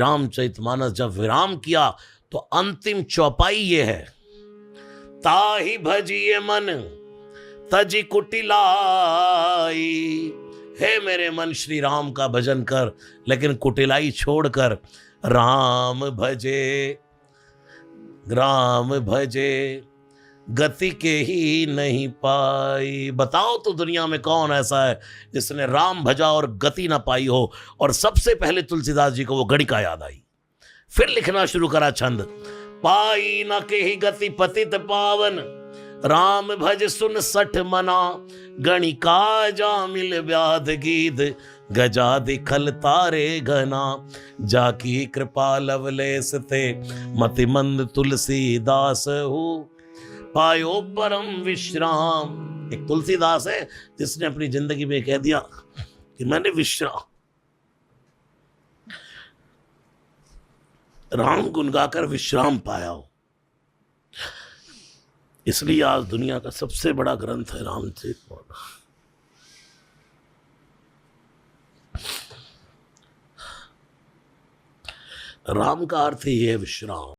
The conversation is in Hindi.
रामचरितमानस जब विराम किया तो अंतिम चौपाई ये है, ताहि भजिए मन तजी कुटिलाई। हे मेरे मन श्री राम का भजन कर, लेकिन कुटिलाई छोड़कर राम भजे, राम भजे गति के ही नहीं पाई। बताओ तो दुनिया में कौन ऐसा है जिसने राम भजा और गति ना पाई हो। और सबसे पहले तुलसीदास जी को वो गणिका याद आई, फिर लिखना शुरू करा छंद, पाई न के ही गति पतित पावन, राम भज सुन सठ मना, गणिका जामिल व्याध गीध, गजादि खल तारे घना, जाकी कृपा लवलेस ते, मति मंद तुलसीदास हो, पायो परम विश्राम। एक तुलसीदास है जिसने अपनी जिंदगी में कह दिया कि मैंने विश्राम, राम गुण गाकर विश्राम पाया हो। इसलिए आज दुनिया का सबसे बड़ा ग्रंथ है रामचरितमानस। राम का अर्थ ही है विश्राम।